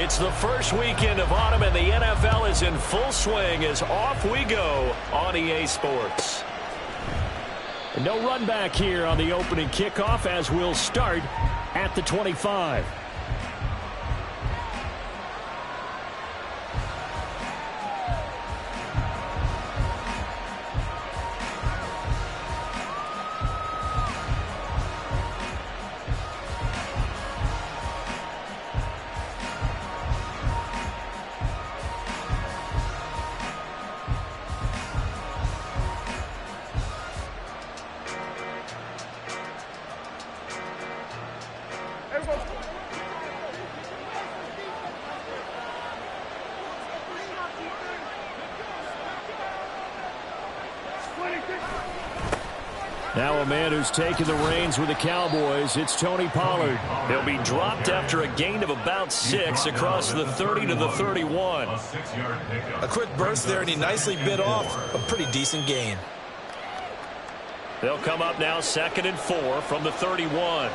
It's the first weekend of autumn, and the NFL is in full swing as off we go on EA Sports. No run back here on the opening kickoff as we'll start at the 25. Now a man who's taken the reins with the Cowboys, it's Tony Pollard. He'll be dropped after a gain of about 6 across the 30 to the 31. A quick burst there, and he nicely bit off a pretty decent gain. They'll come up now 2nd and 4 from the 31.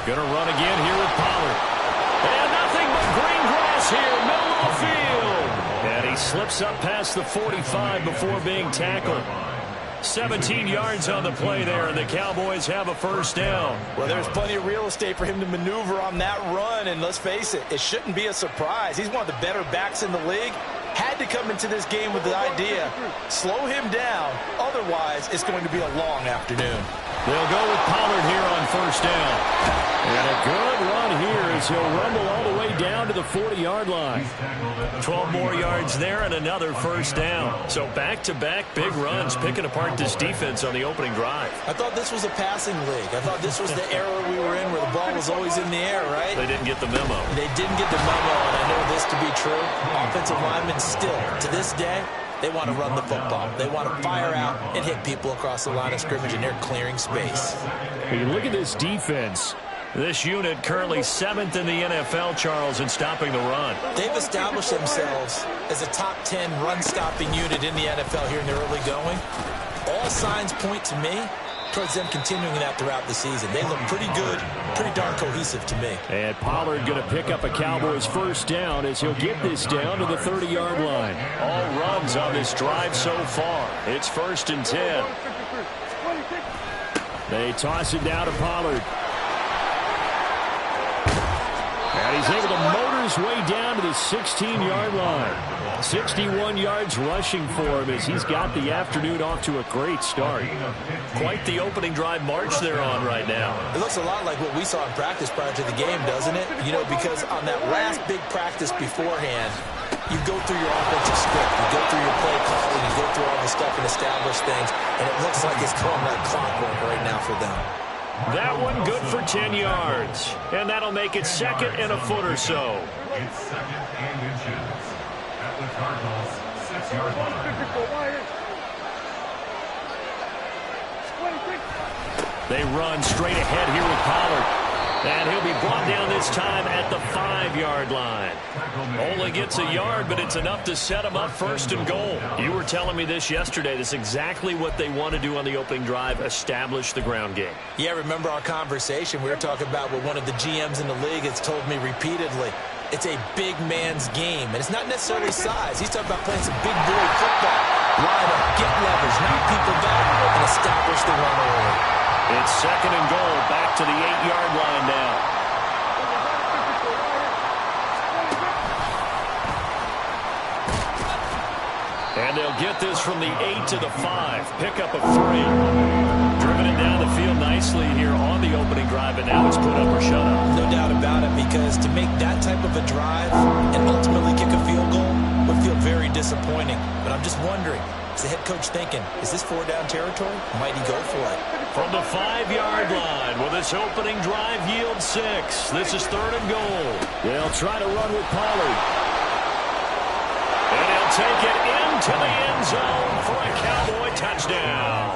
Gonna run again here with Pollard. And nothing but green grass here, middle of the field. And he slips up past the 45 before being tackled. 17 yards on the play there, and the Cowboys have a first down. Well, there's plenty of real estate for him to maneuver on that run, and let's face it, it shouldn't be a surprise. He's one of the better backs in the league. Had to come into this game with the idea, slow him down, otherwise it's going to be a long afternoon. They'll go with Pollard here on first down. And a good run here as he'll rumble all the way down to the 40-yard line. 12 more yards there and another first down. So back-to-back big runs picking apart this defense on the opening drive. I thought this was a passing league. I thought this was the era we were in where the ball was always in the air, right? They didn't get the memo. They didn't get the memo, and I know this to be true. Offensive linemen still, to this day, they want to run the football. They want to fire out and hit people across the line of scrimmage, and they're clearing space. When you look at this defense, this unit currently 7th in the NFL, Charles, in stopping the run. They've established themselves as a top 10 run-stopping unit in the NFL here in the early going. All signs point to me towards them continuing that throughout the season. They look pretty good, pretty darn cohesive to me. And Pollard going to pick up a Cowboys first down as he'll get this down to the 30-yard line. All runs on this drive so far. It's 1st and 10. They toss it down to Pollard. And he's able to motor his way down to the 16-yard line. 61 yards rushing for him as he's got the afternoon off to a great start. Quite the opening drive march they're on right now. It looks a lot like what we saw in practice prior to the game, doesn't it? You know, because on that last big practice beforehand, you go through your offensive script, you go through your play calling, you go through all the stuff and establish things, and it looks like it's going like clockwork right now for them. That one good for 10 yards. And that'll make it 2nd and a foot or so. It's 2nd and inches at the Cardinals 6-yard line. They run straight ahead here with Pollard. And he'll be brought down this time at the 5-yard line. Only gets a yard, but it's enough to set him up 1st and goal. You were telling me this yesterday. That's exactly what they want to do on the opening drive, establish the ground game. Yeah, remember our conversation. We were talking about what one of the GMs in the league has told me repeatedly. It's a big man's game, and it's not necessarily size. He's talking about playing some big boy football. Line up, get leverage, knock people back, and establish the run early. It's 2nd and goal, back to the 8-yard line now. And they'll get this from the 8 to the 5. Pick up a 3. Driven it down the field nicely here on the opening drive, and now it's put up or shut up. No doubt about it, because to make that type of a drive and ultimately kick a field goal would feel very disappointing. But I'm just wondering, is the head coach thinking, is this 4-down territory? Might he go for it? From the 5-yard line, will this opening drive yield 6? This is 3rd and goal. They'll try to run with Pollard. And he'll take it into the end zone for a Cowboy touchdown.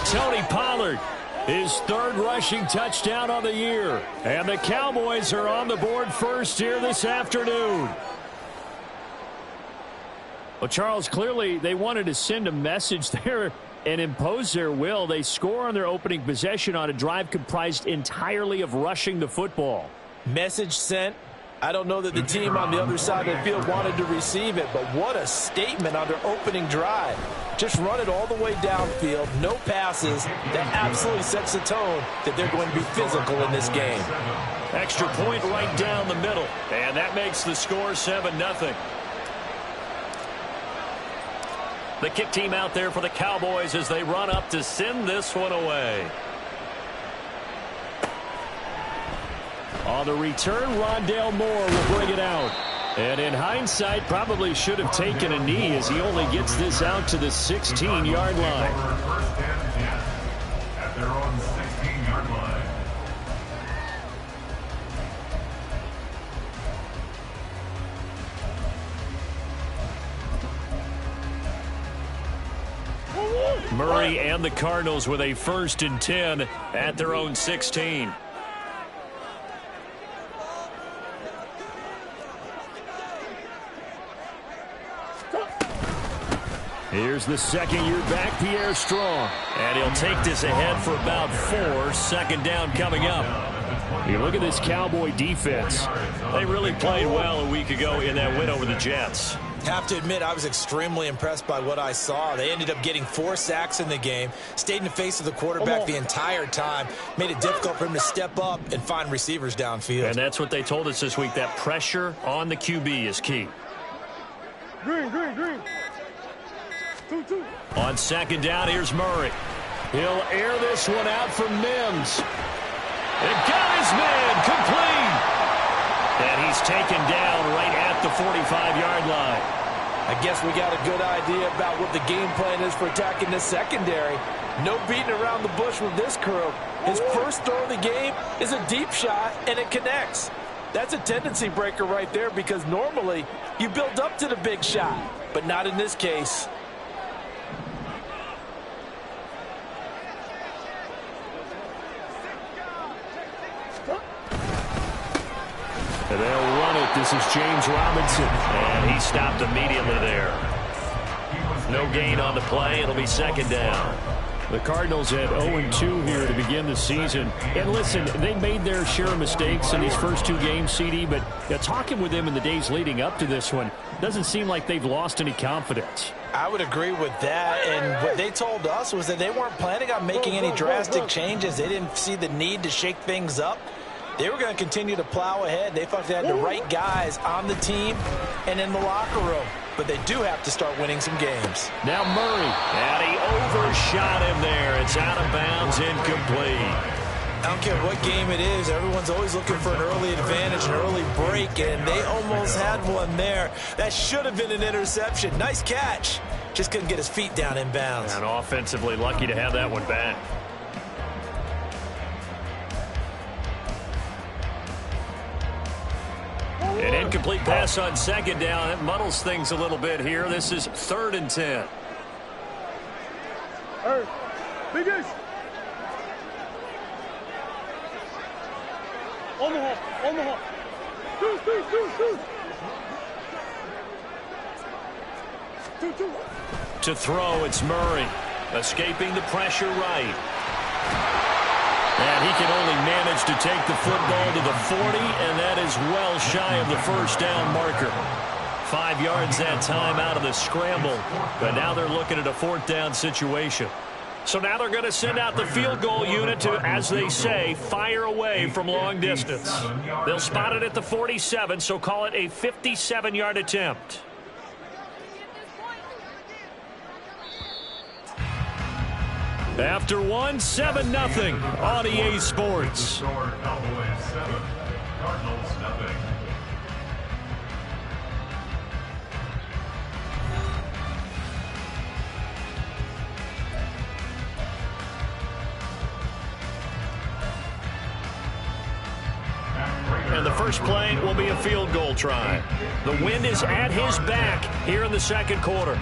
Tony Pollard, his 3rd rushing touchdown on the year. And the Cowboys are on the board first here this afternoon. Well, Charles, clearly they wanted to send a message there and impose their will. They score on their opening possession on a drive comprised entirely of rushing the football. Message sent. I don't know that the team on the other side of the field wanted to receive it, but what a statement on their opening drive. Just run it all the way downfield, no passes. That absolutely sets the tone that they're going to be physical in this game. Extra point right down the middle, and that makes the score 7-0. The kick team out there for the Cowboys as they run up to send this one away. On the return, Rondale Moore will bring it out. And in hindsight, probably should have taken a knee as he only gets this out to the 16-yard line. First and 10 at their own 16-yard line. Murray and the Cardinals with a 1st and 10 at their own 16. Here's the second-year back, Pierre Strong. And he'll take this ahead for about 4. 2nd down coming up. You look at this Cowboy defense. They really played well a week ago in that win over the Jets. Have to admit, I was extremely impressed by what I saw. They ended up getting 4 sacks in the game, stayed in the face of the quarterback the entire time, made it difficult for him to step up and find receivers downfield. And that's what they told us this week, that pressure on the QB is key. Green. 2-2. On 2nd down, here's Murray. He'll air this one out for Mims. And got his man complete. And he's taken down right at the 45-yard line. I guess we got a good idea about what the game plan is for attacking this secondary. No beating around the bush with this crew. His first throw of the game is a deep shot, and it connects. That's a tendency breaker right there because normally you build up to the big shot, but not in this case. And they'll run it. This is James Robinson. And he stopped immediately there. No gain on the play. It'll be 2nd down. The Cardinals at 0-2 here to begin the season. And listen, they made their share of mistakes in these first 2 games, CD, but talking with them in the days leading up to this one, doesn't seem like they've lost any confidence. I would agree with that, and what they told us was that they weren't planning on making any drastic changes. They didn't see the need to shake things up. They were going to continue to plow ahead. They thought they had the right guys on the team and in the locker room. But they do have to start winning some games. Now Murray, and he overshot him there. It's out of bounds, incomplete. I don't care what game it is. Everyone's always looking for an early advantage, an early break, and they almost had one there. That should have been an interception. Nice catch. Just couldn't get his feet down in bounds. And offensively lucky to have that one back. An incomplete pass on 2nd down. It muddles things a little bit here. This is 3rd and 10. Hey, biggest. Omaha. Two. To throw, it's Murray. Escaping the pressure right. And he can only manage to take the football to the 40, and that is well shy of the 1st down marker. 5 yards that time out of the scramble, but now they're looking at a 4th down situation. So now they're going to send out the field goal unit to, as they say, fire away from long distance. They'll spot it at the 47, so call it a 57-yard attempt. After 7-0 on EA Sports. Cowboys 7, Cardinals 0. And the first play will be a field goal try. The wind is at his back here in the 2nd quarter.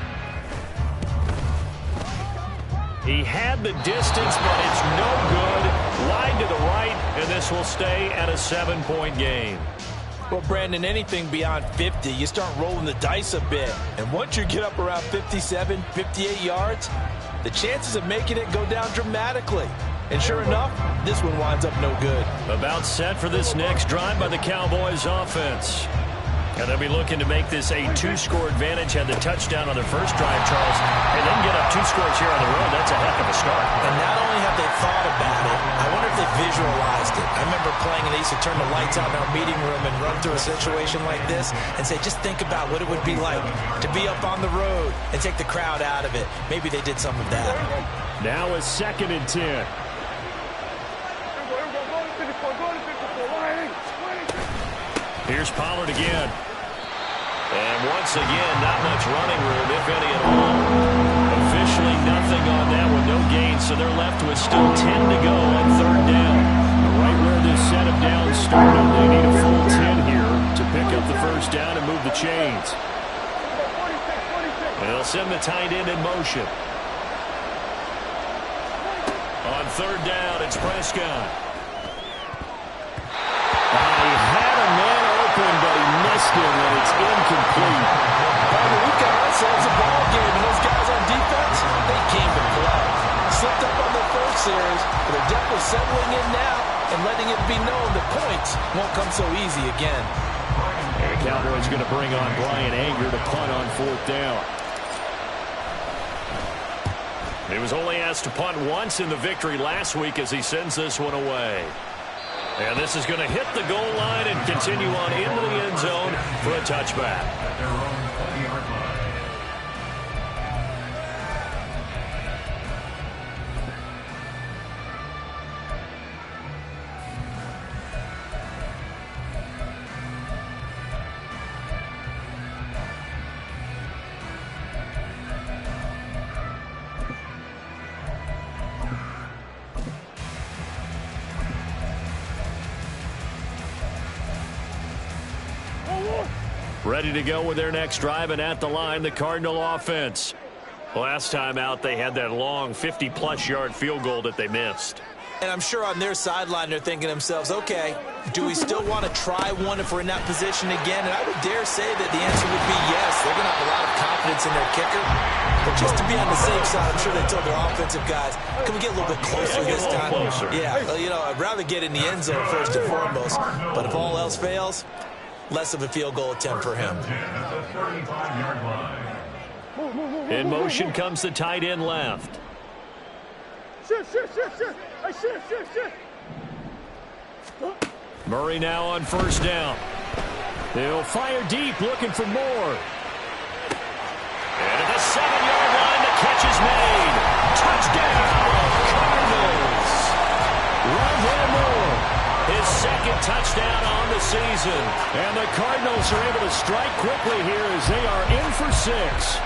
He had the distance, but it's no good. Line to the right, and this will stay at a 7-point game. Well, Brandon, anything beyond 50, you start rolling the dice a bit. And once you get up around 57, 58 yards, the chances of making it go down dramatically. And sure enough, this one winds up no good. About set for this next drive by the Cowboys offense. And they'll be looking to make this a two-score advantage. Had the touchdown on their first drive, Charles, and then get up 2 scores here on the road. That's a heck of a start. And not only have they thought about it, I wonder if they visualized it. I remember playing, and they used to turn the lights out in our meeting room and run through a situation like this and say, just think about what it would be like to be up on the road and take the crowd out of it. Maybe they did some of that. Now a 2nd and 10. Here's Pollard again. And once again, not much running room, if any at all. Officially nothing on that one, no gain, so they're left with still 10 to go on 3rd down. Right where this set of downs started, they need a full 10 here to pick up the 1st down and move the chains. They'll send the tight end in motion. On 3rd down, it's Prescott. He had a man open, but he missed him, and it's incomplete. We've got ourselves a ball game, and those guys on defense, they came to play. Slipped up on their first series, but they're definitely settling in now and letting it be known that points won't come so easy again. And the Cowboys going to bring on Brian Anger to punt on 4th down. He was only asked to punt once in the victory last week as he sends this one away. And this is going to hit the goal line and continue on into the end zone for a touchback. At their own 20-yard line. Ready to go with their next drive, and at the line, the Cardinal offense. Last time out, they had that long 50-plus yard field goal that they missed. And I'm sure on their sideline they're thinking to themselves, okay, do we still want to try one if we're in that position again? And I would dare say that the answer would be yes. They're going to have a lot of confidence in their kicker. But just to be on the safe side, I'm sure they told their offensive guys, can we get a little bit closer this time? Closer. Yeah, well, you know, I'd rather get in the end zone first and foremost. But if all else fails, less of a field goal attempt for him. At the 35-yard line. In motion comes the tight end left. Murray now on 1st down. They'll fire deep, looking for more. And at the 7-yard line, the catch is made. Touchdown, Cardinals. Rondell Moore, his 2nd touchdown on the season. And the Cardinals are able to strike quickly here as they are in for 6.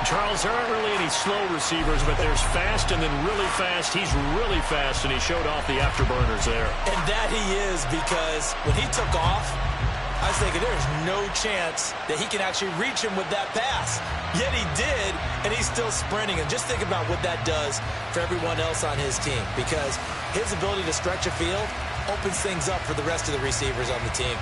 Charles, there aren't really any slow receivers, but there's fast and then really fast. He's really fast, and he showed off the afterburners there. And that he is, because when he took off, I was thinking there's no chance that he can actually reach him with that pass. Yet he did, and he's still sprinting. And just think about what that does for everyone else on his team, because his ability to stretch a field opens things up for the rest of the receivers on the team.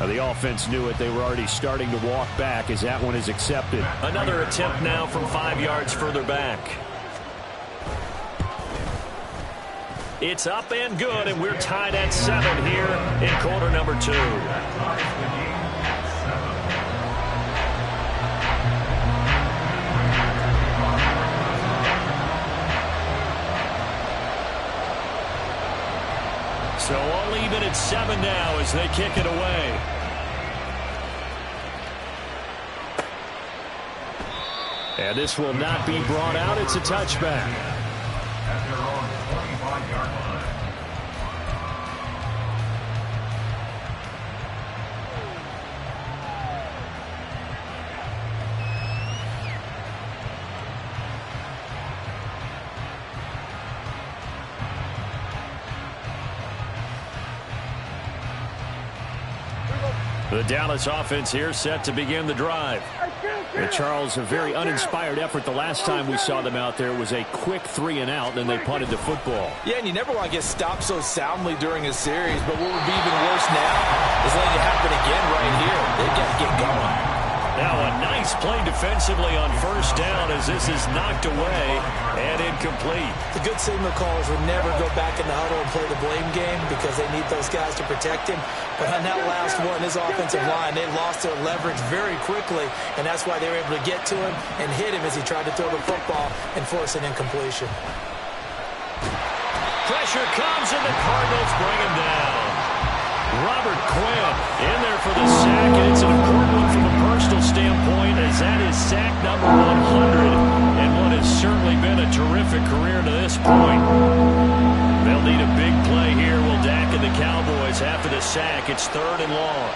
The offense knew it. They were already starting to walk back as that one is accepted. Another attempt now from 5 yards further back. It's up and good, and we're tied at 7 here in quarter number 2. So all even at 7 now as they kick it away. And this will not be brought out. It's a touchback. At their own 25-yard line. The Dallas offense here set to begin the drive. Charles, a very uninspired effort the last time we saw them out there was a quick 3-and-out, and then they punted the football. Yeah, and you never want to get stopped so soundly during a series, but what would be even worse now is letting it happen again right here. They've got to get going. Now a nice play defensively on first down as this is knocked away and incomplete. The good signal callers would never go back in the huddle and play the blame game because they need those guys to protect him. But on that last one, his offensive line, they lost their leverage very quickly, and that's why they were able to get to him and hit him as he tried to throw the football and force an incompletion. Pressure comes, and the Cardinals bring him down. Robert Quinn in there for the sack, and it's an important one from a personal standpoint as that is sack number 100 and what has certainly been a terrific career to this point. They'll need a big play here. Will Dak and the Cowboys after the sack. It's 3rd and long.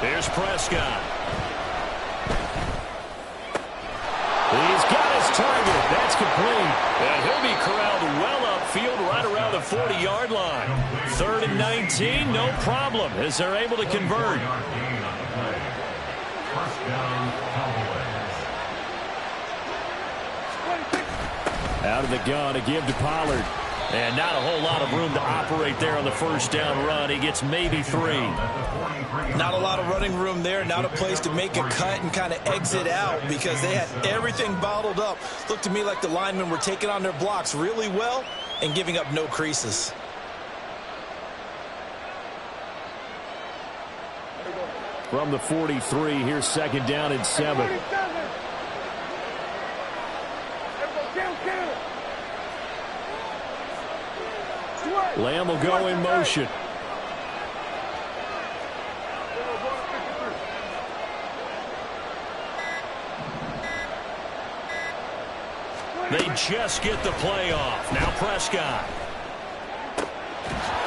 Here's Prescott. He's got his target. That's complete. And he'll be corralled well upfield right around the 40-yard line. 3rd and 19, no problem, as they're able to convert. Out of the gun to give to Pollard. And not a whole lot of room to operate there on the first down run. He gets maybe 3. Not a lot of running room there. Not a place to make a cut and kind of exit out because they had everything bottled up. Looked to me like the linemen were taking on their blocks really well and giving up no creases. From the 43, here's 2nd down and 7. Lamb will go in motion. They just get the play off. Now Prescott.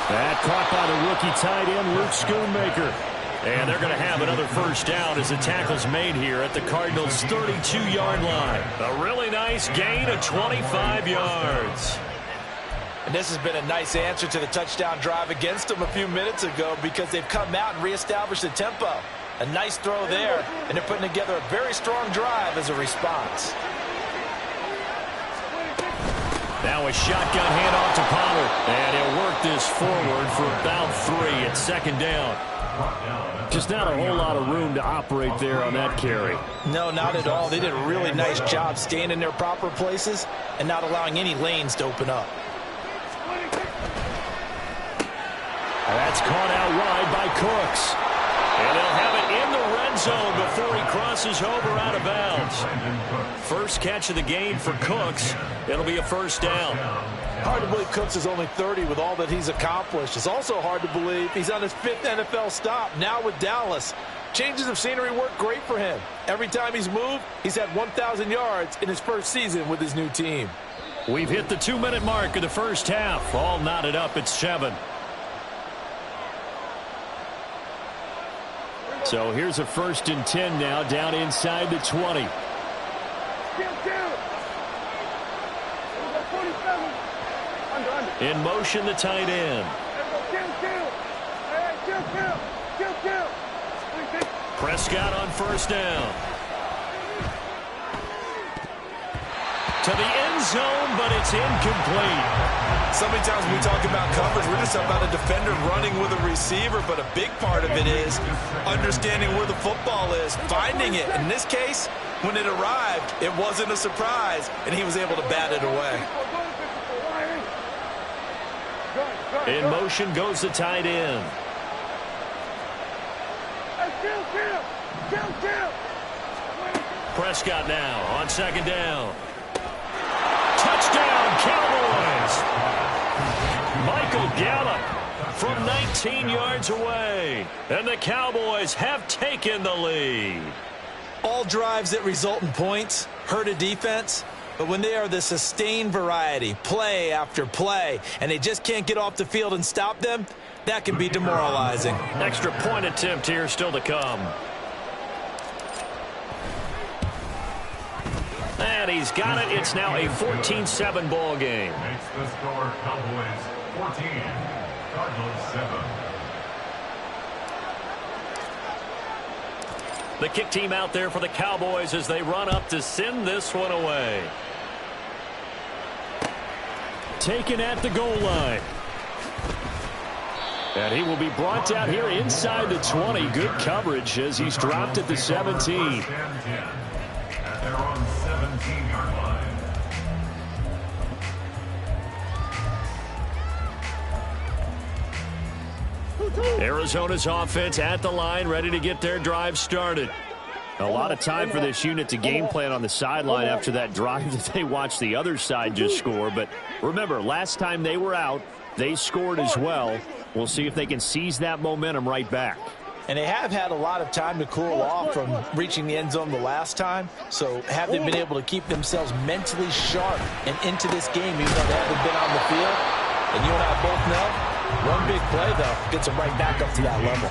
That caught by the rookie tight end, Luke Schoonmaker. And they're going to have another first down as the tackle's made here at the Cardinals' 32-yard line. A really nice gain of 25 yards. And this has been a nice answer to the touchdown drive against them a few minutes ago because they've come out and reestablished the tempo. A nice throw there, and they're putting together a very strong drive as a response. Now a shotgun handoff to Pollard, and he'll work this forward for about 3 at 2nd down. Just not a whole lot of room to operate there on that carry. No, not at all. They did a really nice job staying in their proper places and not allowing any lanes to open up. That's caught out wide by Cooks. And they'll have it in the red zone before he crosses over out of bounds. First catch of the game for Cooks. It'll be a first down. Hard to believe Cooks is only 30 with all that he's accomplished. It's also hard to believe he's on his 5th NFL stop, now with Dallas. Changes of scenery work great for him. Every time he's moved, he's had 1,000 yards in his first season with his new team. We've hit the 2-minute mark of the first half. All knotted up at 7. So here's a 1st and 10 now, down inside the 20. In motion, the tight end. Prescott on first down. To the end zone, but it's incomplete. So many times when we talk about coverage, we're just talking about a defender running with a receiver, but a big part of it is understanding where the football is, finding it. In this case, when it arrived, it wasn't a surprise, and he was able to bat it away. In motion goes the tight end. Prescott now on 2nd down. Touchdown, Cowboys! Michael Gallup from 19 yards away. And the Cowboys have taken the lead. All drives that result in points hurt a defense, but when they are the sustained variety, play after play, and they just can't get off the field and stop them, that can be demoralizing. Extra point attempt here still to come. And he's got it. It's now a 14-7 ball game. Makes the score Cowboys 14, Cardinals 7. The kick team out there for the Cowboys as they run up to send this one away. Taken at the goal line. And he will be brought down here inside the 20. Good coverage as he's dropped at the 17. At their own 17-yard line. Arizona's offense at the line, ready to get their drive started. A lot of time for this unit to game plan on the sideline after that drive that they watched the other side just score. But remember, last time they were out, they scored as well. We'll see if they can seize that momentum right back. And they have had a lot of time to cool off from reaching the end zone the last time. So have they been able to keep themselves mentally sharp and into this game even though they haven't been on the field? And you and I both know, one big play, though, gets them right back up to that level.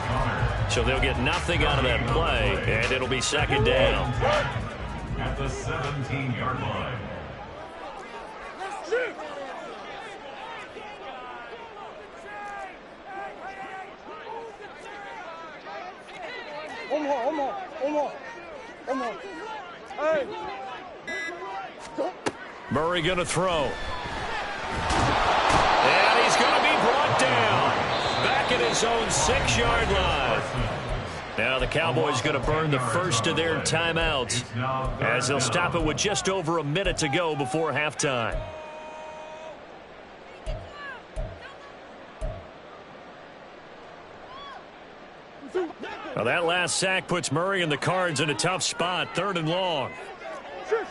So they'll get nothing out of that play, and it'll be second down. At the 17-yard line. Hey. Murray going to throw. And he's going to be brought down. Back at his own 6-yard line. Now the Cowboys going to burn the first of their timeouts as they'll stop it with just over a minute to go before halftime. Well, that last sack puts Murray and the Cards in a tough spot, 3rd and long. Shit.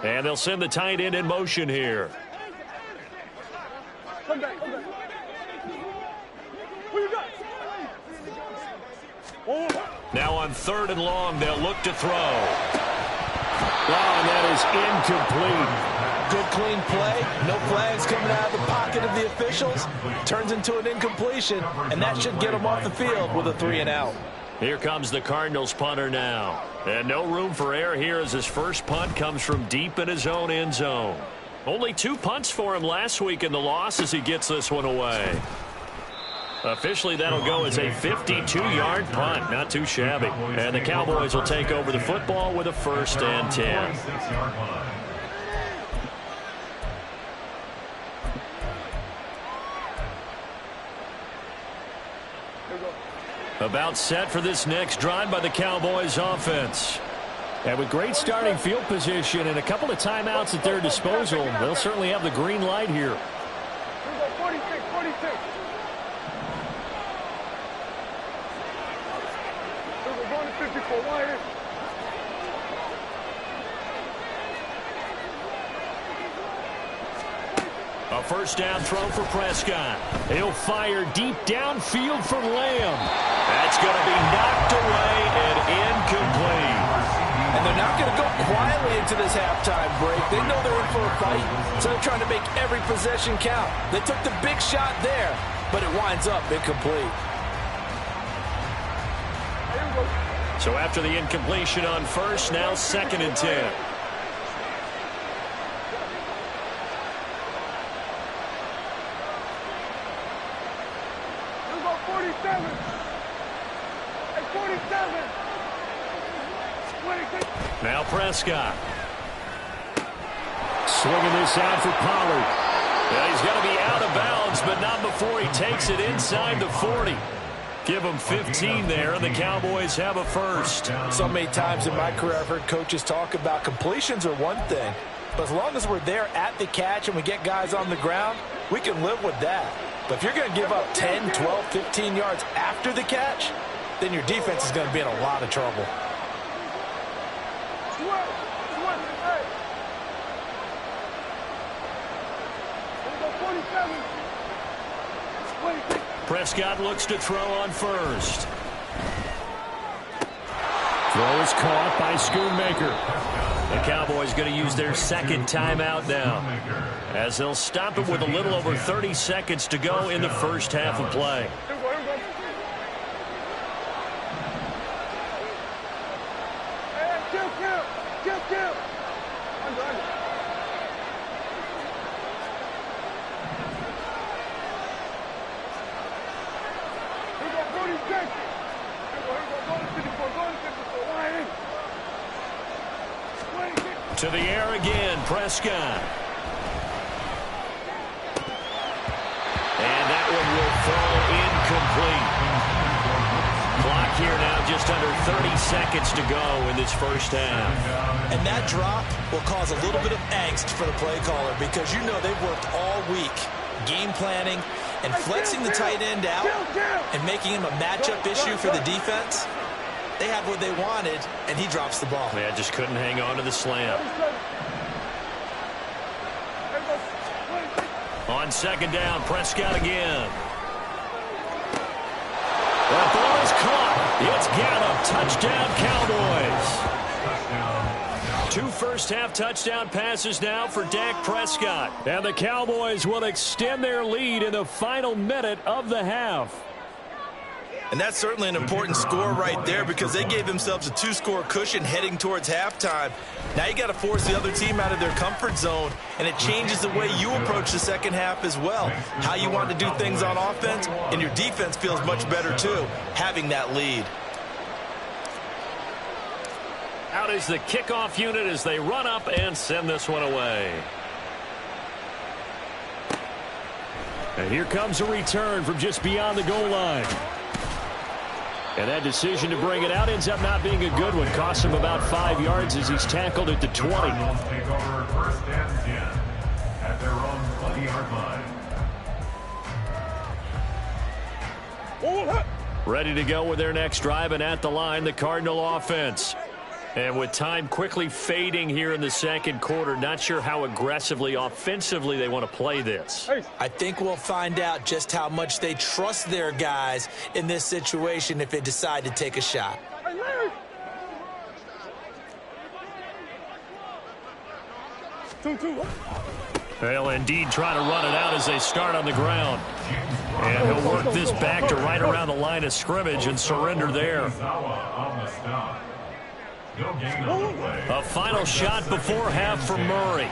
And they'll send the tight end in motion here. Come back. What you got? Now on 3rd and long, they'll look to throw. And that is incomplete. Good clean play. No flags coming out of the pocket of the officials. Turns into an incompletion, and that should get them off the field with a 3-and-out. Here comes the Cardinals punter now. And no room for error here as his first punt comes from deep in his own end zone. Only 2 punts for him last week in the loss as he gets this one away. Officially, that'll go as a 52-yard punt. Not too shabby. And the Cowboys will take over the football with a 1st and 10. About set for this next drive by the Cowboys offense. And with great starting field position and a couple of timeouts at their disposal, they'll certainly have the green light here. 46. We're going to 54 wide. A first down throw for Prescott. He'll fire deep downfield for Lamb. That's going to be knocked away and incomplete. And they're not going to go quietly into this halftime break. They know they're in for a fight, so they're trying to make every possession count. They took the big shot there, but it winds up incomplete. So after the incompletion on first, now 2nd and 10. Now Prescott. Swinging this out for Pollard. Yeah, he's going to be out of bounds, but not before he takes it inside the 40. Give him 15 there, and the Cowboys have a first. So many times in my career I've heard coaches talk about completions are one thing, but as long as we're there at the catch and we get guys on the ground, we can live with that. But if you're going to give up 10, 12, 15 yards after the catch, then your defense is going to be in a lot of trouble. Prescott looks to throw on first. Throw is caught by Schoonmaker. The Cowboys going to use their second timeout now, as they'll stop it with a little over 30 seconds to go in the first half of play. To the air again, Prescott. And that one will fall incomplete. Clock here now just under 30 seconds to go in this first half. And that drop will cause a little bit of angst for the play caller, because you know they've worked all week game planning and flexing the tight end out and making him a matchup issue for the defense. They had what they wanted, and he drops the ball. Yeah, just couldn't hang on to the slam. On second down, Prescott again. The ball is caught. It's Gallup. Touchdown, Cowboys. 2 first-half touchdown passes now for Dak Prescott. And the Cowboys will extend their lead in the final minute of the half. And that's certainly an important score right there, because they gave themselves a 2-score cushion heading towards halftime. Now you got to force the other team out of their comfort zone, and it changes the way you approach the second half as well. How you want to do things on offense, and your defense feels much better too, having that lead. Out is the kickoff unit as they run up and send this one away. And here comes a return from just beyond the goal line. And that decision to bring it out ends up not being a good one. Costs him about 5 yards as he's tackled at the 20. Take over first and 10 at their own 20-yard line. Ready to go with their next drive, and at the line, the Cardinal offense. And with time quickly fading here in the second quarter, not sure how aggressively, offensively they want to play this. I think we'll find out just how much they trust their guys in this situation if they decide to take a shot. They'll indeed try to run it out as they start on the ground. And he'll work this back to right around the line of scrimmage and surrender there. A final shot before half for Murray.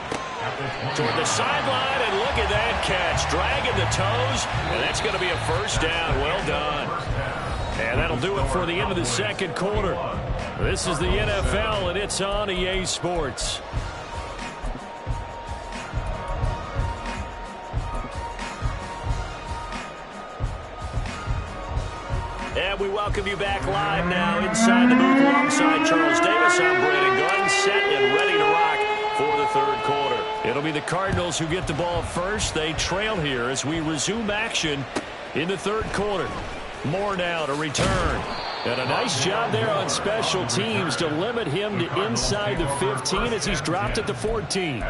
Toward the sideline, and look at that catch. Dragging the toes, and that's going to be a first down. Well done. And that'll do it for the end of the second quarter. This is the NFL, and it's on EA Sports. And we welcome you back live now inside the booth alongside Charles Davis. I'm Brandon Gordon, set and ready to rock for the third quarter. It'll be the Cardinals who get the ball first. They trail here as we resume action in the third quarter. More now to return. And a nice job there on special teams to limit him to inside the 15 as he's dropped at the 14.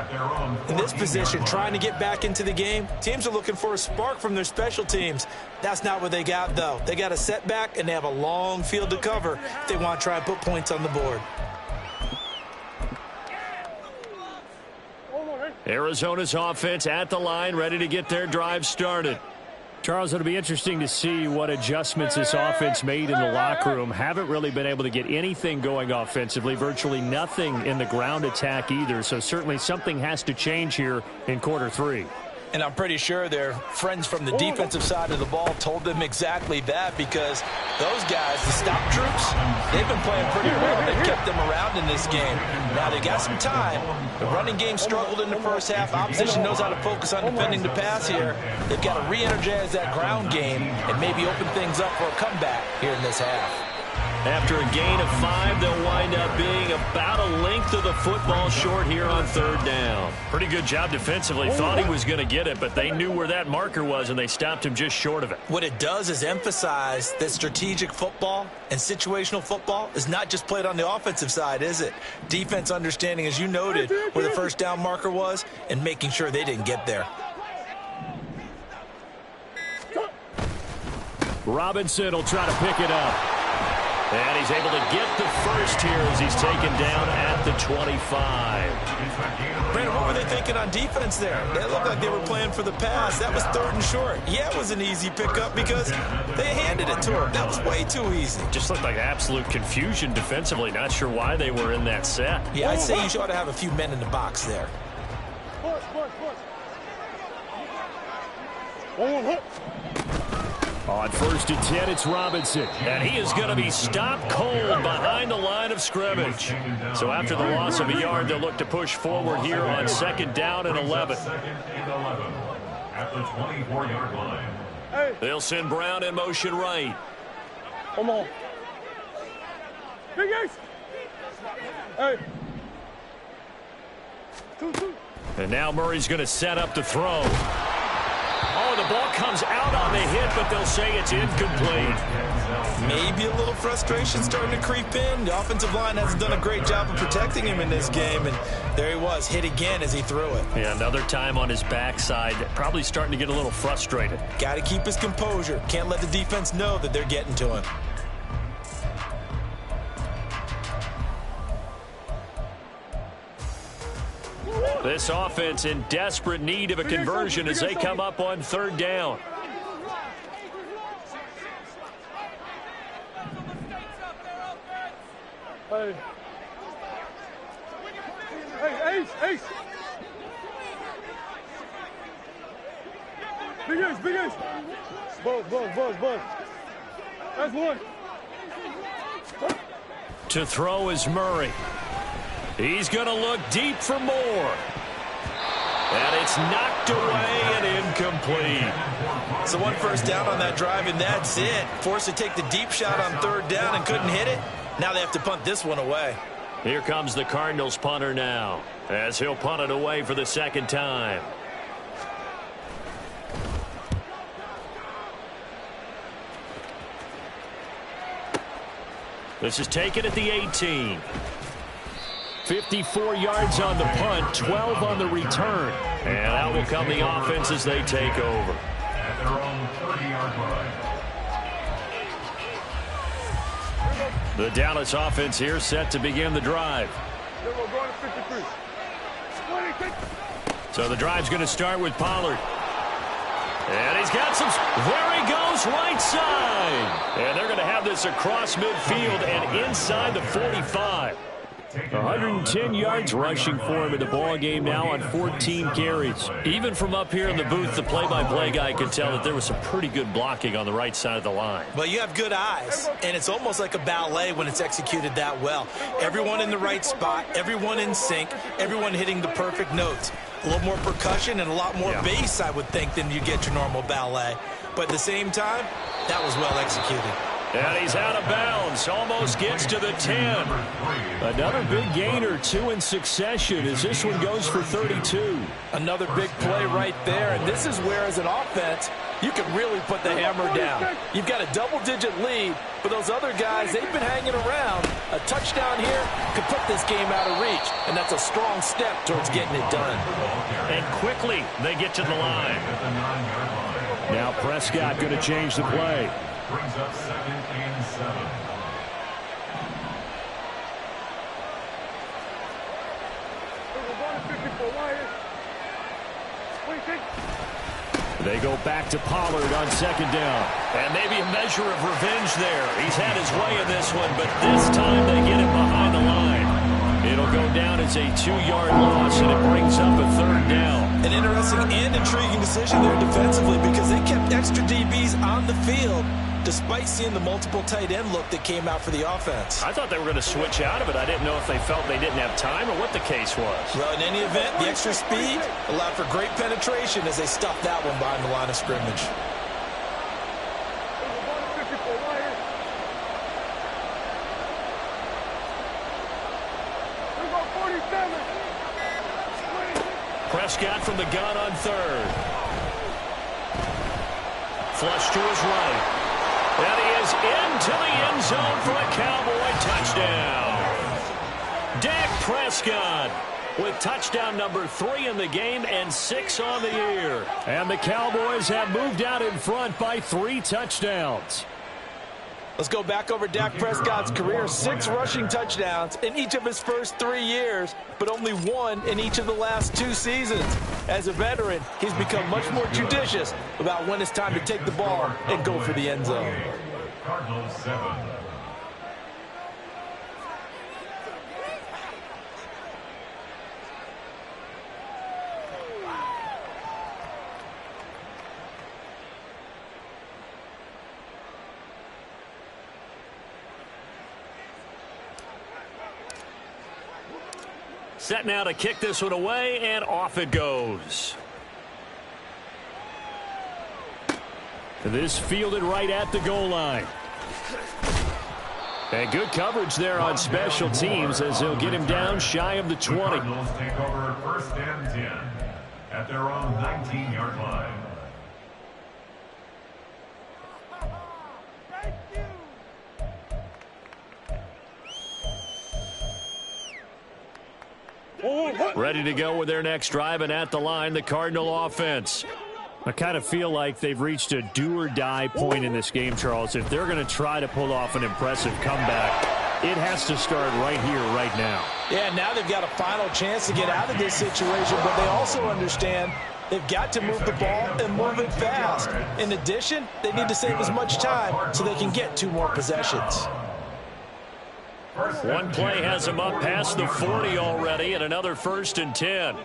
In this position, trying to get back into the game, teams are looking for a spark from their special teams. That's not what they got, though. They got a setback, and they have a long field to cover if they want to try and put points on the board. Arizona's offense at the line, ready to get their drive started. Charles, it'll be interesting to see what adjustments this offense made in the locker room. Haven't really been able to get anything going offensively, virtually nothing in the ground attack either. So certainly something has to change here in quarter 3. And I'm pretty sure their friends from the defensive side of the ball told them exactly that, because those guys, the stop troops, they've been playing pretty well. They've kept them around in this game. Now they got some time. The running game struggled in the first half. Opposition knows how to focus on defending the pass here. They've got to re-energize that ground game and maybe open things up for a comeback here in this half. After a gain of 5, they'll wind up being about a length of the football short here on third down. Pretty good job defensively. Thought he was going to get it, but they knew where that marker was, and they stopped him just short of it. What it does is emphasize that strategic football and situational football is not just played on the offensive side, is it? Defense understanding, as you noted, where the first down marker was and making sure they didn't get there. Robinson will try to pick it up. And he's able to get the first here as he's taken down at the 25. Brandon, what were they thinking on defense there? They looked like they were playing for the pass. That was 3rd and short. Yeah, it was an easy pickup because they handed it to him. That was way too easy. Just looked like absolute confusion defensively. Not sure why they were in that set. Yeah, I'd say you ought to have a few men in the box there. On 1st and 10, it's Robinson. And he is going to be stopped cold behind the line of scrimmage. So after the loss of a yard, they'll look to push forward here on 2nd down and 11. At the 24-yard line. They'll send Brown in motion right. Come on. Big Ace. Hey. 2-2. And now Murray's going to set up to throw. Oh, the ball comes out on the hit, but they'll say it's incomplete. Maybe a little frustration starting to creep in. The offensive line hasn't done a great job of protecting him in this game, and there he was, hit again as he threw it. Yeah, another time on his backside, probably starting to get a little frustrated. Got to keep his composure. Can't let the defense know that they're getting to him. This offense in desperate need of a conversion as they come up on 3rd down. Hey. Hey, Ace, Ace. Big Ace, Big Ace. Buzz. That's one. To throw is Murray. He's going to look deep for more. And it's knocked away and incomplete. So 1 first down on that drive, and that's it. Forced to take the deep shot on 3rd down and couldn't hit it. Now they have to punt this one away. Here comes the Cardinals punter now, as he'll punt it away for the 2nd time. This is taken at the 18. 54 yards on the punt, 12 on the return. And out will come the offense as they take over. At their own 30-yard line. The Dallas offense here set to begin the drive. So the drive's going to start with Pollard. And he's got some. There he goes, right side. And they're going to have this across midfield and inside the 45. 110 yards rushing for him in the ball game now on 14 carries. Even from up here in the booth, the play-by-play guy could tell that there was some pretty good blocking on the right side of the line. Well, you have good eyes, and it's almost like a ballet when it's executed that well. Everyone in the right spot, everyone in sync, everyone hitting the perfect notes. A little more percussion and a lot more bass, I would think, than you get your normal ballet. But at the same time, that was well executed. And he's out of bounds, almost gets to the 10. Another big gain or 2 in succession as this one goes for 32. Another big play right there, and this is where, as an offense, you can really put the hammer down. You've got a double-digit lead, but those other guys, they've been hanging around. A touchdown here could put this game out of reach, and that's a strong step towards getting it done. And quickly, they get to the line. Now Prescott going to change the play. Brings up 2nd and 7. They go back to Pollard on 2nd down. And maybe a measure of revenge there. He's had his way in this one, but this time they get him behind the line. It'll go down as a 2-yard loss, and it brings up a 3rd down. An interesting and intriguing decision there defensively because they kept extra DBs on the field despite seeing the multiple tight end look that came out for the offense. I thought they were going to switch out of it. I didn't know if they felt they didn't have time or what the case was. Well, in any event, the extra speed allowed for great penetration as they stuffed that one behind the line of scrimmage. Prescott from the gun on 3rd. Flush to his right. And he is into the end zone for a Cowboy touchdown. Dak Prescott with touchdown number 3 in the game and 6 on the year. And the Cowboys have moved out in front by 3 touchdowns. Let's go back over Dak Prescott's career. 6 rushing touchdowns in each of his first 3 years, but only 1 in each of the last 2 seasons. As a veteran, he's become much more judicious about when it's time to take the ball and go for the end zone. Cardinals 7. Set now to kick this one away, and off it goes. This fielded right at the goal line. And good coverage there on special teams as they'll get him down shy of the 20. The Cardinals take over 1st and 10 at their own 19-yard line. Ready to go with their next drive, and at the line, the Cardinal offense. I kind of feel like they've reached a do-or-die point in this game, Charles. If they're going to try to pull off an impressive comeback, it has to start right here, right now. Yeah, now they've got a final chance to get out of this situation, but they also understand they've got to move the ball and move it fast. In addition, they need to save as much time so they can get 2 more possessions. One play has him up past the 40 already, and another 1st and 10.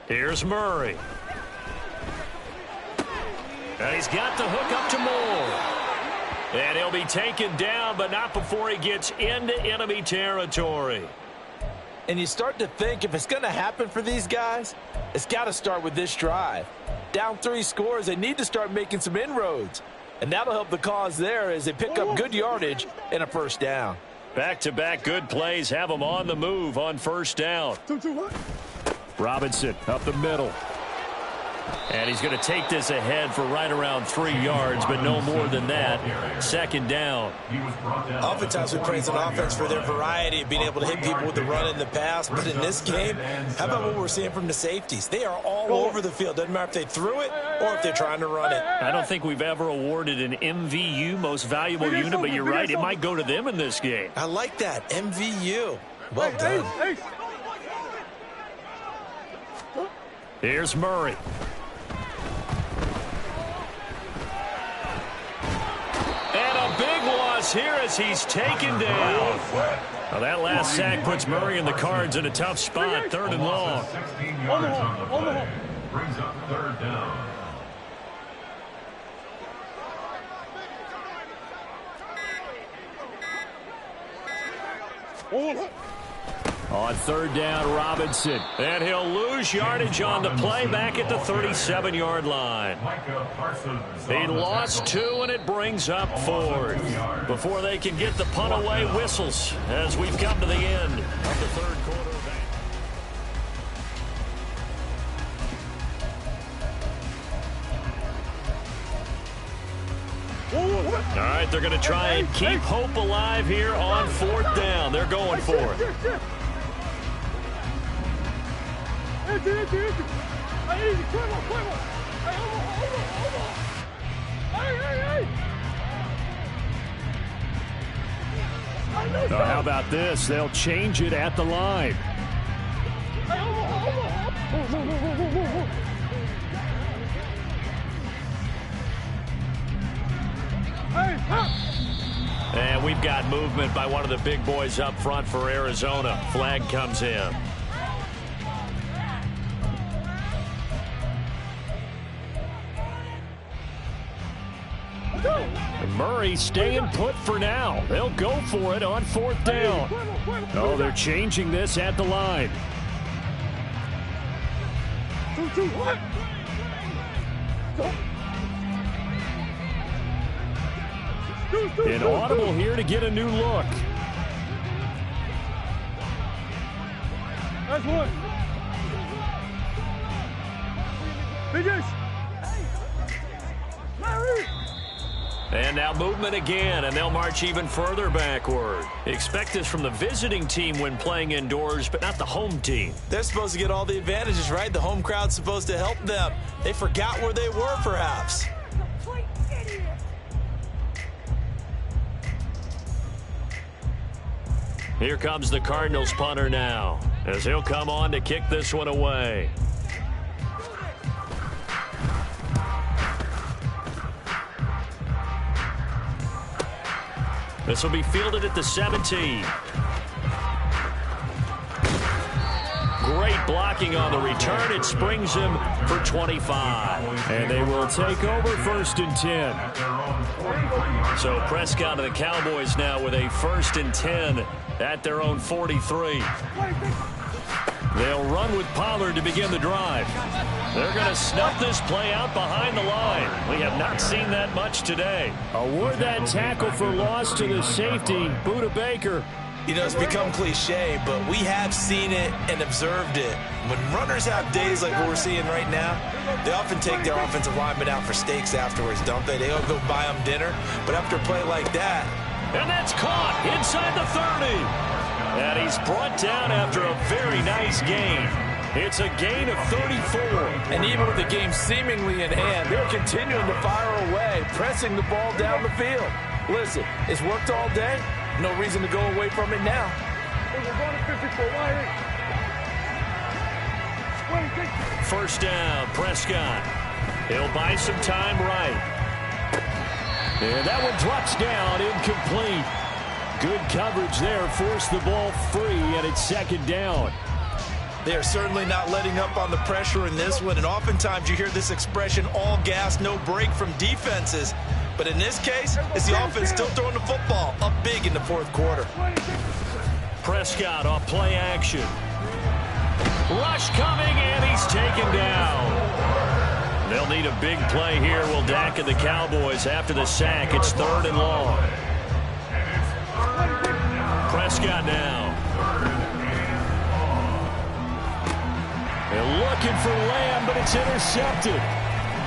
Here's Murray. And he's got the hook up to Moore. And he'll be taken down, but not before he gets into enemy territory. And you start to think if it's going to happen for these guys, it's got to start with this drive. Down 3 scores, they need to start making some inroads. And that'll help the cause there as they pick up good yardage and a 1st down. Back-to-back good plays have them on the move on 1st down. Robinson up the middle. And he's going to take this ahead for right around 3 yards, but no more than that. 2nd down. Oftentimes we praise an offense for their variety of being able to hit people with the run and the pass. But in this game, how about what we're seeing from the safeties? They are all over the field. Doesn't matter if they threw it or if they're trying to run it. I don't think we've ever awarded an MVU, most valuable unit, but you're right. It might go to them in this game. I like that. MVU. Well done. Here's Murray. And a big loss here as he's taken down. Well, that last sack puts Murray and the Cards in a tough spot. 3rd and long. 16 yards on the play. Brings up 3rd down. On 3rd down, Robinson. And he'll lose yardage on the play back at the 37-yard line. He lost 2, and it brings up 4th. Before they can get the punt away, whistles as we've come to the end of the 3rd quarter. All right, they're going to try and keep hope alive here on 4th down. They're going for it. How about this? They'll change it at the line. And we've got movement by one of the big boys up front for Arizona. Flag comes in. Murray staying put for now. They'll go for it on 4th down. Oh, they're changing this at the line. Inaudible here to get a new look. That's one. Biggest. And now movement again, and they'll march even further backward. Expect this from the visiting team when playing indoors, but not the home team. They're supposed to get all the advantages, right? The home crowd's supposed to help them. They forgot where they were, perhaps. Here comes the Cardinals punter now, as he'll come on to kick this one away. This will be fielded at the 17. Great blocking on the return. It springs him for 25. And they will take over 1st and 10. So Prescott and the Cowboys now with a 1st and 10 at their own 43. They'll run with Pollard to begin the drive. They're going to snuff this play out behind the line. We have not seen that much today. Award that tackle for loss to the safety, Buda Baker. You know, it's become cliche, but we have seen it and observed it. When runners have days like what we're seeing right now, they often take their offensive linemen out for steaks afterwards, don't they? They'll go buy them dinner. But after a play like that... And that's caught inside the 30. And he's brought down after a very nice gain. It's a gain of 34. And even with the game seemingly in hand, they're continuing to fire away, pressing the ball down the field. Listen, it's worked all day. No reason to go away from it now. First down, Prescott. He'll buy some time right. And that one drops down, incomplete. Good coverage there, forced the ball free, and it's 2nd down. They're certainly not letting up on the pressure in this one, and oftentimes you hear this expression, all gas, no break from defenses. But in this case, it's the offense still throwing the football up big in the 4th quarter. Prescott off play action. Rush coming, and he's taken down. They'll need a big play here, will Dak and the Cowboys after the sack. It's 3rd and long. Prescott now. They're looking for Lamb, but it's intercepted.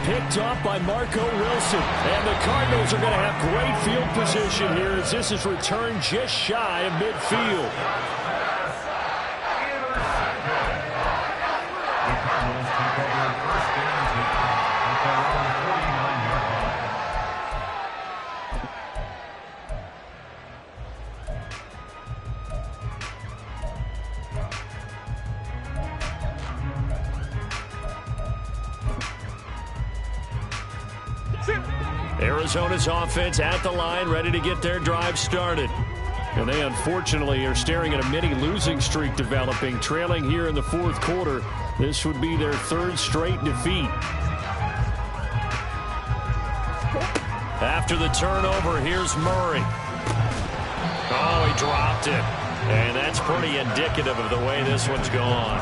Picked off by Marco Wilson. And the Cardinals are going to have great field position here as this is returned just shy of midfield. The Cardinals take over 1st and 10 at their own 49-yard line. Arizona's offense at the line, ready to get their drive started. And they unfortunately are staring at a mini losing streak developing, trailing here in the 4th quarter. This would be their 3rd straight defeat. After the turnover, here's Murray. Oh, he dropped it. And that's pretty indicative of the way this one's gone.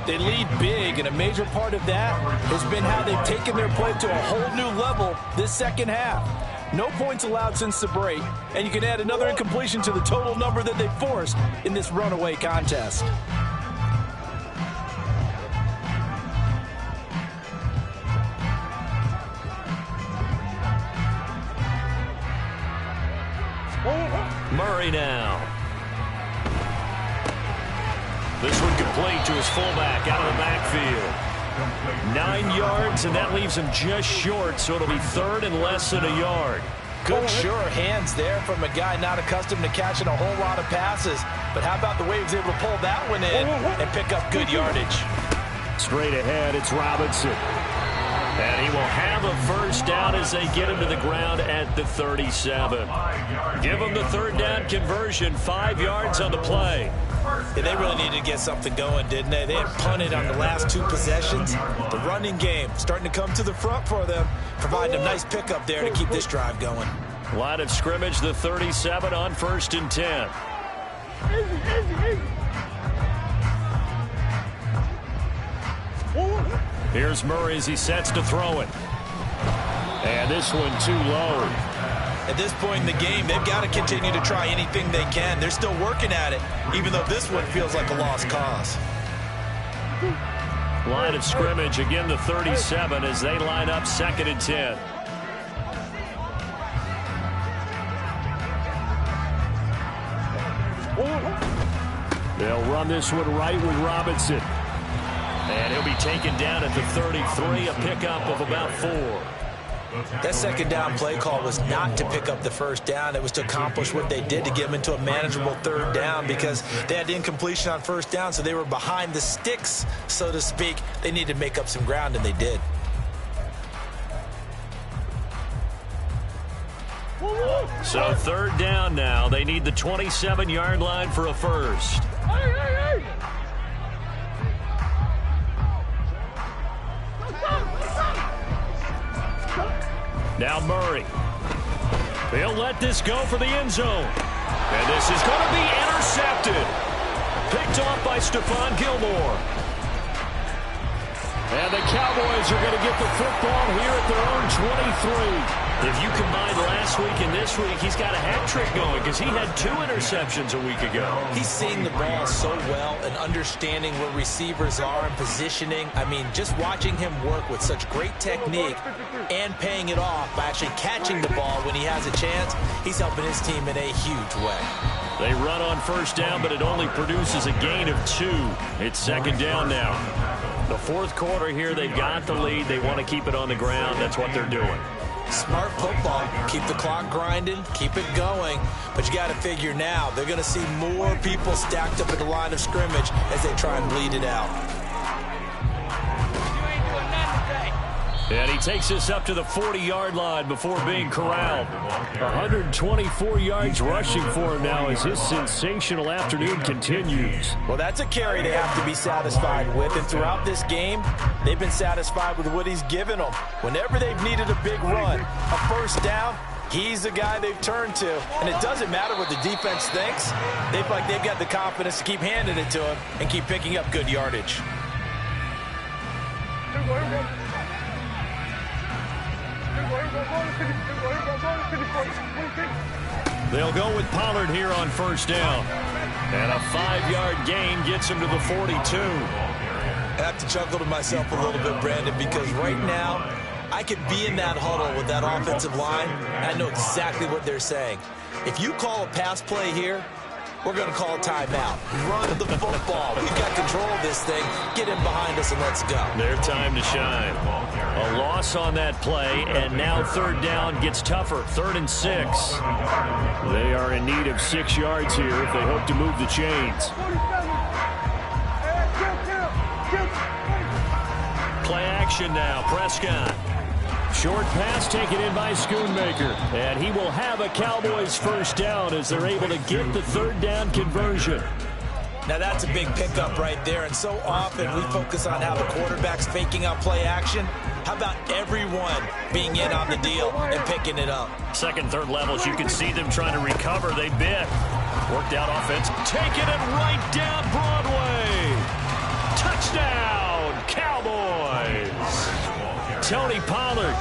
They lead big, and a major part of that has been how they've taken their play to a whole new level this 2nd half. No points allowed since the break, and you can add another incompletion to the total number that they forced in this runaway contest. Murray now. This one complete to his fullback out of the backfield. 9 yards, and that leaves him just short, so it'll be 3rd and less than a yard. Good, sure hands there from a guy not accustomed to catching a whole lot of passes. But how about the way he was able to pull that one in and pick up good yardage? Straight ahead, it's Robinson. And he will have a first down as they get him to the ground at the 37. Give him the 3rd down conversion, 5 yards on the play. Yeah, they really needed to get something going, didn't they? They had punted on the last 2 possessions. The running game starting to come to the front for them, providing a nice pickup there to keep this drive going. Line of scrimmage, the 37 on 1st and 10. Here's Murray as he sets to throw it. And this one too low. At this point in the game, they've got to continue to try anything they can. They're still working at it, even though this one feels like a lost cause. Line of scrimmage, again the 37 as they line up 2nd and 10. They'll run this one right with Robinson. And he'll be taken down at the 33, a pickup of about 4. That second down play call was not to pick up the first down. It was to accomplish what they did, to get them into a manageable third down, because they had incompletion on first down, so they were behind the sticks, so to speak. They needed to make up some ground, and they did. So third down now. They need the 27-yard line for a first. Now Murray. He'll let this go for the end zone. And this is going to be intercepted. Picked off by Stephon Gilmore. And the Cowboys are going to get the football here at their own 23. If you combine last week and this week, he's got a hat trick going because he had 2 interceptions a week ago. He's seeing the ball so well and understanding where receivers are and positioning. I mean, just watching him work with such great technique and paying it off by actually catching the ball when he has a chance, he's helping his team in a huge way. They run on first down, but it only produces a gain of 2. It's second down now. The fourth quarter here, they've got the lead. They want to keep it on the ground. That's what they're doing. Smart football. Keep the clock grinding. Keep it going. But you got to figure now, they're going to see more people stacked up at the line of scrimmage as they try and bleed it out. And he takes this up to the 40-yard line before being corralled. 124 yards rushing for him now as his sensational afternoon continues. Well, that's a carry they have to be satisfied with. And throughout this game, they've been satisfied with what he's given them. Whenever they've needed a big run, a first down, he's the guy they've turned to. And it doesn't matter what the defense thinks. They feel like they've got the confidence to keep handing it to him and keep picking up good yardage. They'll go with Pollard here on first down. And a 5-yard gain gets him to the 42. I have to chuckle to myself a little bit, Brandon, because right now I could be in that huddle with that offensive line, and I know exactly what they're saying. If you call a pass play here, we're going to call a timeout. Run the football. We've got control of this thing. Get in behind us and let's go. Their time to shine. A loss on that play, and now third down gets tougher. 3rd and 6. They are in need of 6 yards here if they hope to move the chains. Play action now. Prescott. Short pass taken in by Schoonmaker. And he will have a Cowboys first down as they're able to get the third down conversion. Now that's a big pickup right there, and so often we focus on how the quarterback's faking out play action. How about everyone being in on the deal and picking it up? Second, third levels, you can see them trying to recover. They bit. Worked out offense. Taking it right down Broadway. Touchdown, Cowboys. Tony Pollard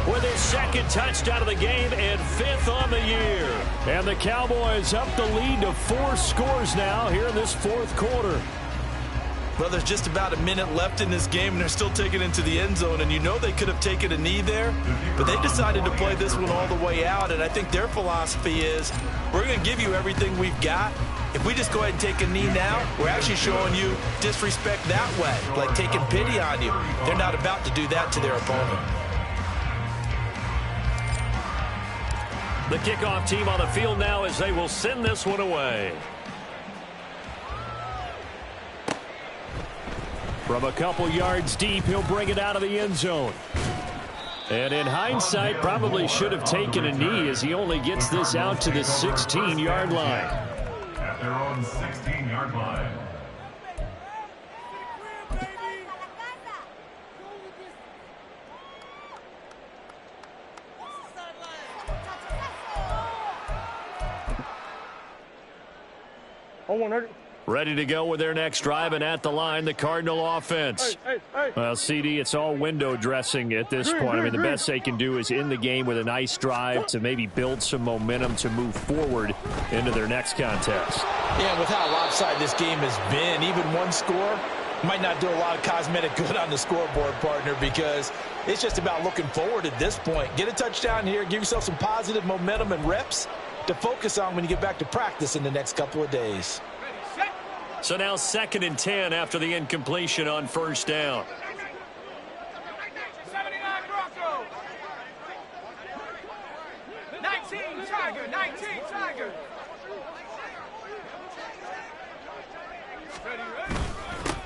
with his 2nd touchdown of the game and 5th on the year. And the Cowboys up the lead to 4 scores now here in this 4th quarter. Well, there's just about a minute left in this game, and they're still taking it into the end zone. And you know they could have taken a knee there, but they decided to play this one all the way out. And I think their philosophy is, we're going to give you everything we've got. If we just go ahead and take a knee now, we're actually showing you disrespect that way, like taking pity on you. They're not about to do that to their opponent. The kickoff team on the field now as they will send this one away. From a couple yards deep, he'll bring it out of the end zone. And in hindsight, probably should have taken a knee as he only gets this out to the 16-yard line. At their own 16-yard line. Ready to go with their next drive, and at the line, the Cardinal offense. Well, CD, it's all window dressing at this point. I mean, the best they can do is in the game with a nice drive to maybe build some momentum to move forward into their next contest. Yeah, with how lopsided this game has been, even one score might not do a lot of cosmetic good on the scoreboard, partner, because it's just about looking forward at this point. Get a touchdown here, give yourself some positive momentum and reps to focus on when you get back to practice in the next couple of days. So now 2nd and 10 after the incompletion on first down. 79 Bronco. 19 Tiger. 19 Tiger.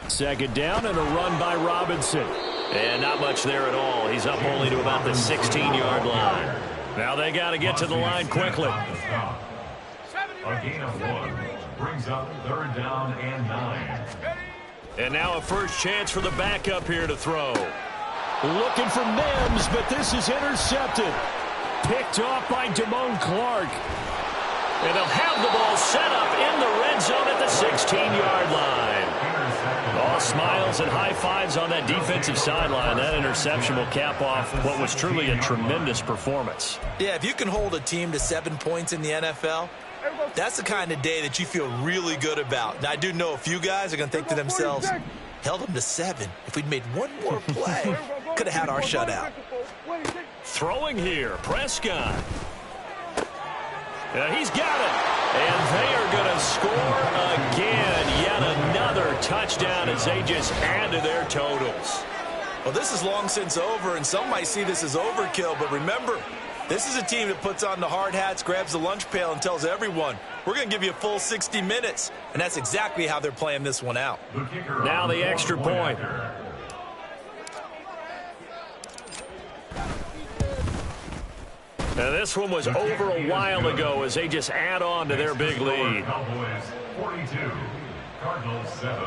Second down and a run by Robinson. And not much there at all. He's up only to about the 16-yard line. Now they got to get to the line quickly. A gain of 1 brings up 3rd down and 9. And now a first chance for the backup here to throw. Looking for Mims, but this is intercepted. Picked off by Damone Clark. And they'll have the ball set up in the red zone at the 16-yard line. All smiles and high fives on that defensive sideline. That interception will cap off what was truly a tremendous performance. Yeah, if you can hold a team to 7 points in the NFL, that's the kind of day that you feel really good about. Now, I do know a few guys are going to think to themselves, held them to 7. If we'd made one more play, could have had our shutout. Throwing here, Prescott. He's got it. And they are going to score again. Yet another touchdown as they just add to their totals. Well, this is long since over, and some might see this as overkill. But remember, this is a team that puts on the hard hats, grabs the lunch pail, and tells everyone, we're going to give you a full 60 minutes. And that's exactly how they're playing this one out. Now the extra point. Now this one was over a while ago as they just add on to their big lead. Cowboys 42, Cardinals 7.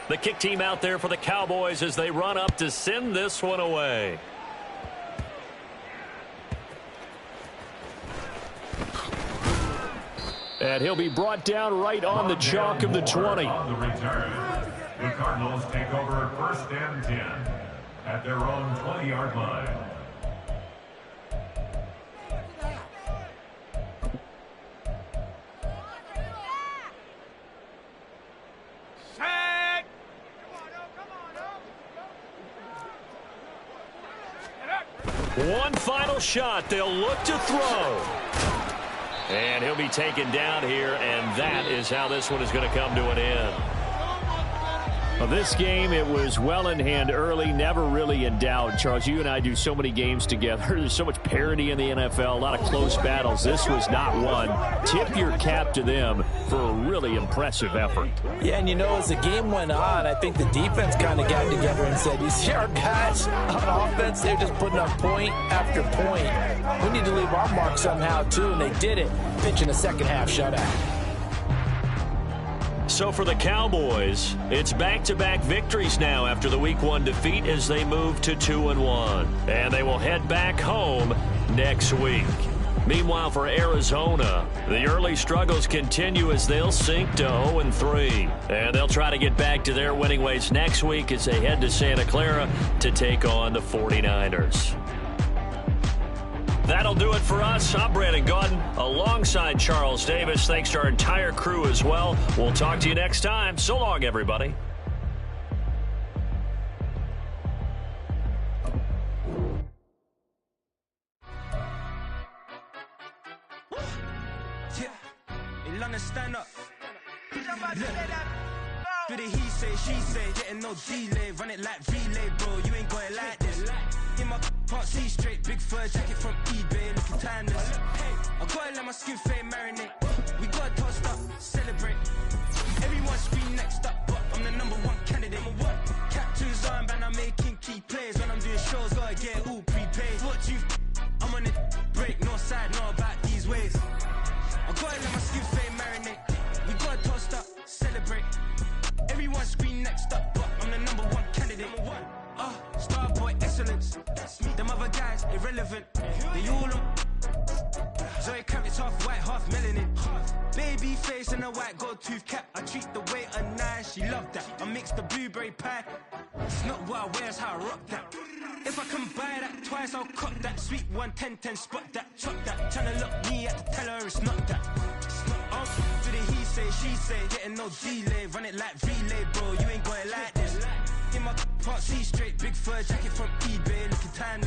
The kick team out there for the Cowboys as they run up to send this one away. And he'll be brought down right on the chalk of the 20. On the return, the Cardinals take over 1st and 10 at their own 20-yard line. One final shot. They'll look to throw. And he'll be taken down here, and that is how this one is going to come to an end. Well, this game, it was well in hand early, never really in doubt. Charles, you and I do so many games together. There's so much parity in the NFL, a lot of close battles. This was not one. Tip your cap to them for a really impressive effort. Yeah, and you know, as the game went on, I think the defense kind of got together and said, you see our guys on offense, they're just putting up point after point. We need to leave our mark somehow, too, and they did it, pitching a second-half shutout. So for the Cowboys, it's back-to-back victories now after the Week 1 defeat as they move to 2-1. And they will head back home next week. Meanwhile, for Arizona, the early struggles continue as they'll sink to 0-3. And they'll try to get back to their winning ways next week as they head to Santa Clara to take on the 49ers. That'll do it for us. I'm Brandon Gaudin alongside Charles Davis. Thanks to our entire crew as well. We'll talk to you next time. So long, everybody. Stand up. Do the he say, she say, getting no delay, run it like relay, bro. You ain't got it like this. In my can't see straight, big fur jacket from eBay, looking timeless. I gotta let my skin fade marinate. We gotta toast up, celebrate. Everyone scream next up, but I'm the #1 candidate. Captain's armband, I'm making key plays. When I'm doing shows, gotta get all prepaid. What you? I'm on it, break, no side, no about these ways. I gotta let my skin fade marinate. We gotta toast up, celebrate. Everyone scream next up, but I'm the #1 candidate. Star boy excellence. Them other guys irrelevant. They all on. Zoe Kravitz half white, half melanin. Baby face and a white gold tooth cap. I treat the waiter nice, she love that. I mix the blueberry pie. It's not what I wear, it's how I rock that. If I can buy that twice, I'll cop that. Sweet 110, spot that, chop that. Tryna lock me at the teller, it's not that. To the he say, she say, getting no delay, run it like relay, bro. You ain't got it like this. In my can't see straight, big fur jacket from eBay, looking timeless.